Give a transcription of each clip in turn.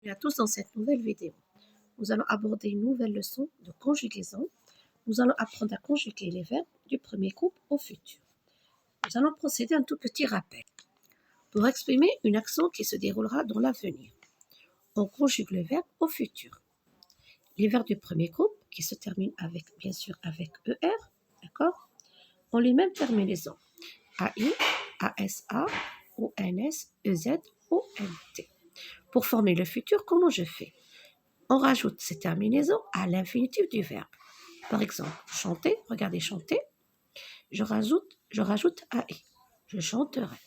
et à tous dans cette nouvelle vidéo. Nous allons aborder une nouvelle leçon de conjugaison. Nous allons apprendre à conjuguer les verbes du premier groupe au futur. Nous allons procéder à un tout petit rappel. Pour exprimer une action qui se déroulera dans l'avenir, on conjugue le verbe au futur. Les verbes du premier groupe, qui se terminent avec, bien sûr, avec ER, d'accord, ont les mêmes terminaisons. AI, ASA, ONS, EZ, ONT. Pour former le futur, comment je fais? On rajoute ces terminaisons à l'infinitif du verbe. Par exemple, chanter, regardez chanter. Je rajoute AI. Je chanterai.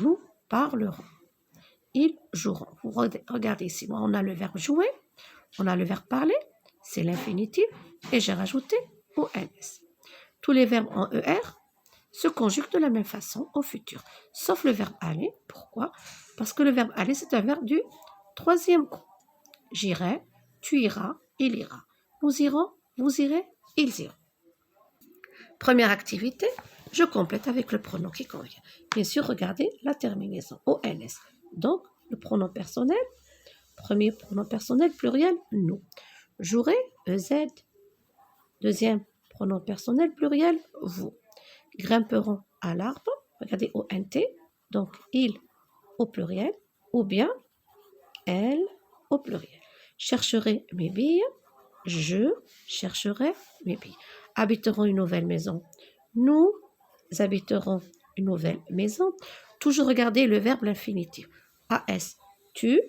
Nous parlerons. Ils joueront. Vous regardez ici, on a le verbe jouer, on a le verbe parler, c'est l'infinitif, et j'ai rajouté ONS. Tous les verbes en ER se conjuguent de la même façon au futur, sauf le verbe aller. Pourquoi? Parce que le verbe aller, c'est un verbe du troisième groupe. J'irai, tu iras, il ira. Nous irons, vous irez, ils iront. Première activité, je complète avec le pronom qui convient. Bien sûr, regardez la terminaison, ONS. Donc, le pronom personnel, premier pronom personnel, pluriel, nous. Jouerai, EZ. Deuxième pronom personnel, pluriel, vous. Grimperont à l'arbre, regardez ONT, donc il au pluriel, ou bien elle au pluriel. Chercherai mes billes, je chercherai mes billes. Habiterons une nouvelle maison, nous habiterons une nouvelle maison. Toujours regarder le verbe l'infinitif. AS, tu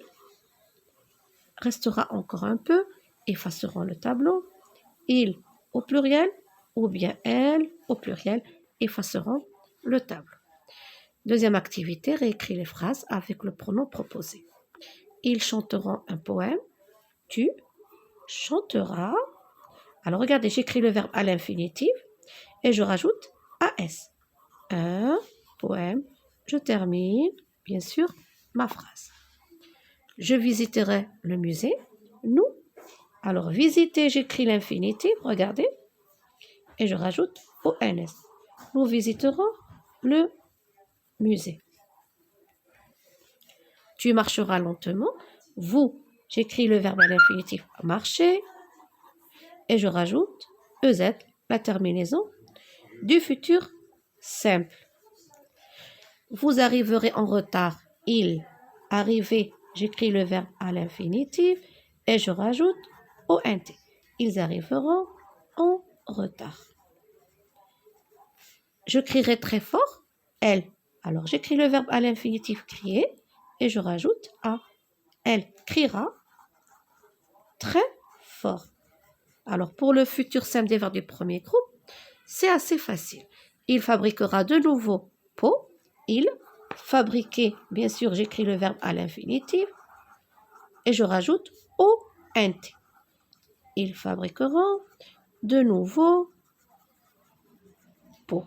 restera encore un peu, effaceront le tableau. Il au pluriel, ou bien elle au pluriel, effaceront le tableau. Deuxième activité, réécris les phrases avec le pronom proposé. Ils chanteront un poème, tu chanteras. Alors regardez, j'écris le verbe à l'infinitif et je rajoute AS. Un poème, je termine, bien sûr, ma phrase. Je visiterai le musée, nous. Alors visiter, j'écris l'infinitif, regardez, et je rajoute ONS. Nous visiterons le musée. Tu marcheras lentement, vous, j'écris le verbe à l'infinitif marcher, et je rajoute EZ, la terminaison du futur simple. Vous arriverez en retard, il, arriver, j'écris le verbe à l'infinitif et je rajoute ONT. Ils arriveront en retard. Je crierai très fort, elle. Alors j'écris le verbe à l'infinitif crier et je rajoute A. Elle criera très fort. Alors pour le futur simple des verbes du premier groupe, c'est assez facile. Il fabriquera de nouveaux pots. Il, fabriquer, bien sûr, j'écris le verbe à l'infinitif et je rajoute ONT. Ils fabriqueront de nouveaux pots.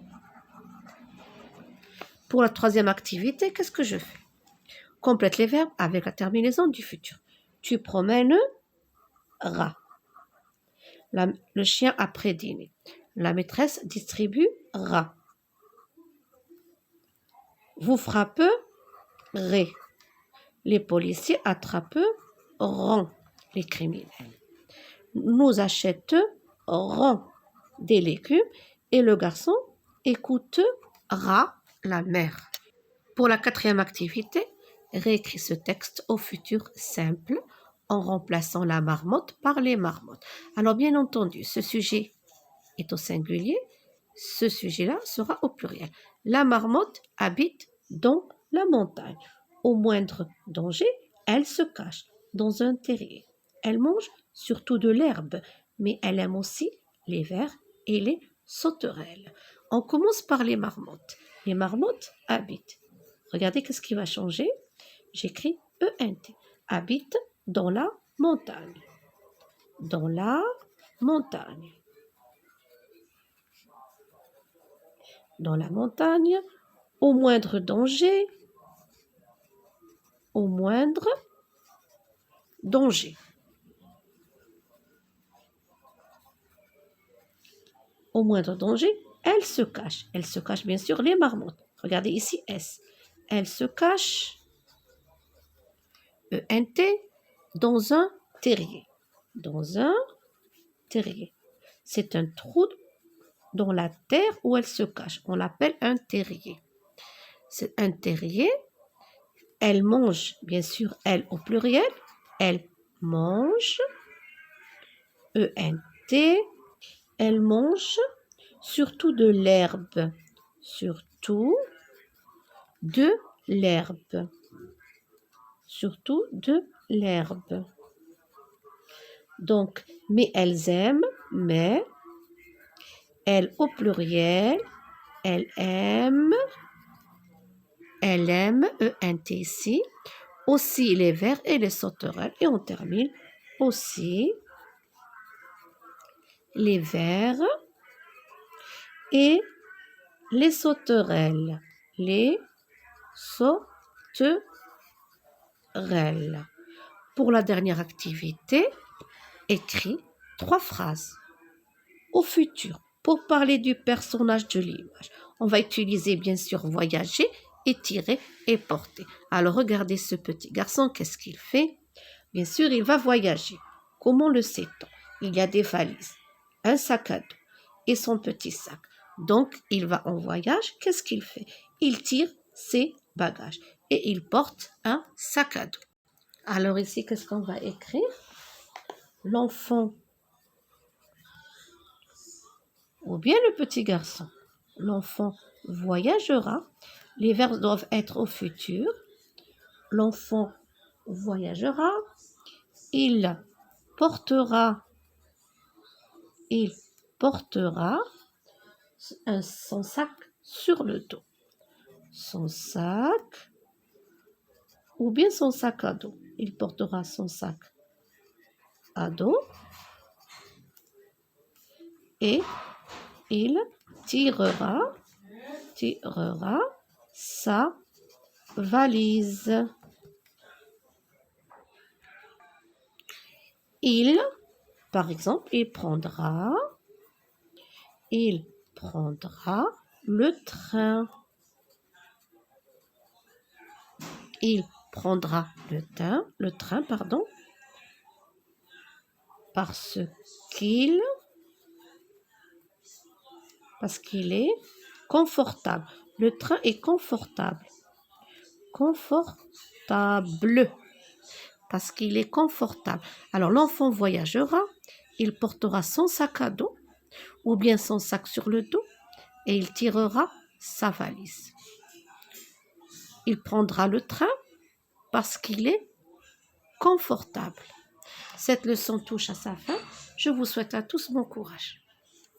Pour la troisième activité, qu'est-ce que je fais? Complète les verbes avec la terminaison du futur. Tu promèneras. Le chien après dîner. La maîtresse distribuera. Vous frapperez. Les policiers attraperont les criminels. Nous achèterons des légumes et le garçon écoutera la mère. Pour la quatrième activité, réécris ce texte au futur simple en remplaçant la marmotte par les marmottes. Alors bien entendu, ce sujet est au singulier, ce sujet-là sera au pluriel. La marmotte habite dans la montagne. Au moindre danger, elle se cache dans un terrier. Elle mange surtout de l'herbe, mais elle aime aussi les vers et les sauterelles. On commence par les marmottes. Les marmottes habitent. Regardez qu'est-ce qui va changer. J'écris ENT. Habite dans la montagne. Dans la montagne. Dans la montagne, au moindre danger, au moindre danger. Au moindre danger, elle se cache. Elle se cache bien sûr les marmottes. Regardez ici S. Elle se cache. ENT dans un terrier. Dans un terrier. C'est un trou dans la terre où elle se cache. On l'appelle un terrier. C'est un terrier. Elle mange, bien sûr, elle au pluriel. Elle mange. E-N-T. Elle mange surtout de l'herbe. Surtout de l'herbe. Surtout de l'herbe. Donc, mais elles aiment, mais elles au pluriel, elles aiment, E-N-T ici, aussi les vers et les sauterelles. Et on termine aussi les vers et les sauterelles. Les sauterelles. Pour la dernière activité, écris 3 phrases au futur pour parler du personnage de l'image. On va utiliser bien sûr voyager, étirer et porter. Alors regardez ce petit garçon, qu'est-ce qu'il fait? Bien sûr, il va voyager. Comment le sait-on? Il y a des valises, un sac à dos et son petit sac. Donc, il va en voyage. Qu'est-ce qu'il fait? Il tire ses bagages et il porte un sac à dos. Alors ici, qu'est-ce qu'on va écrire? L'enfant ou bien le petit garçon. L'enfant voyagera. Les verbes doivent être au futur. L'enfant voyagera. Il portera son sac sur le dos. Son sac ou bien son sac à dos. Il portera son sac à dos et il tirera sa valise. Par exemple, il prendra le train. Il prendra le train, parce qu'il est confortable. Le train est confortable. Parce qu'il est confortable. Alors, l'enfant voyagera, il portera son sac à dos ou bien son sac sur le dos et il tirera sa valise. Il prendra le train parce qu'il est confortable. Cette leçon touche à sa fin. Je vous souhaite à tous bon courage.